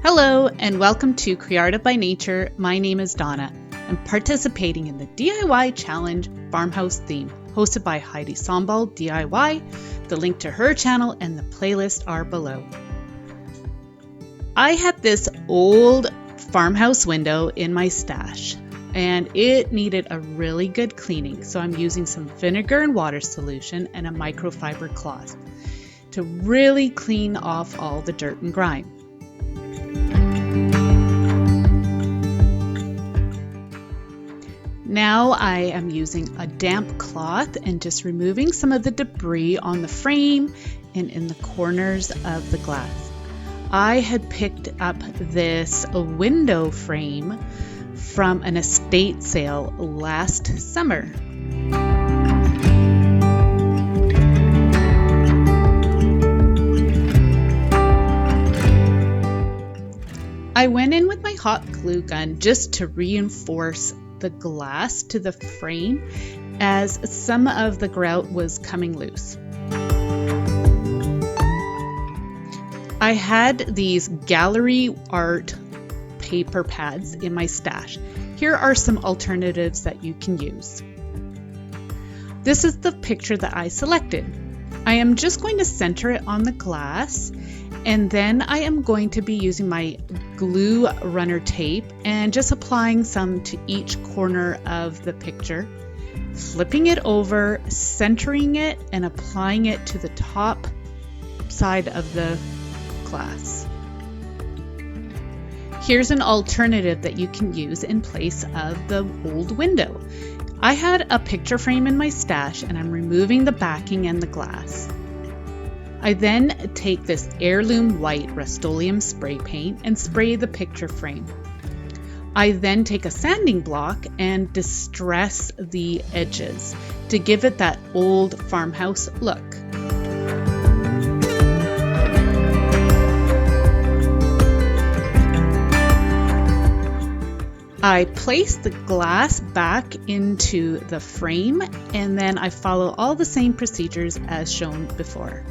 Hello and welcome to Creative by Nature. My name is Donna. I'm participating in the DIY Challenge Farmhouse theme, hosted by Heidi Sombal DIY. The link to her channel and the playlist are below. I had this old farmhouse window in my stash and it needed a really good cleaning, so I'm using some vinegar and water solution and a microfiber cloth to really clean off all the dirt and grime. Now I am using a damp cloth and just removing some of the debris on the frame and in the corners of the glass. I had picked up this window frame from an estate sale last summer. I went in with my hot glue gun just to reinforce the glass to the frame as some of the grout was coming loose. I had these gallery art paper pads in my stash. Here are some alternatives that you can use. This is the picture that I selected. I am just going to center it on the glass, and then I am going to be using my glue runner tape and just applying some to each corner of the picture, flipping it over, centering it, and applying it to the top side of the glass. Here's an alternative that you can use in place of the old window. I had a picture frame in my stash and I'm removing the backing and the glass. I then take this heirloom white Rust-Oleum spray paint and spray the picture frame. I then take a sanding block and distress the edges to give it that old farmhouse look. I place the glass back into the frame and then I follow all the same procedures as shown before.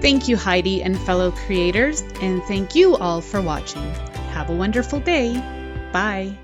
Thank you, Heidi and fellow creators, and thank you all for watching. Have a wonderful day. Bye.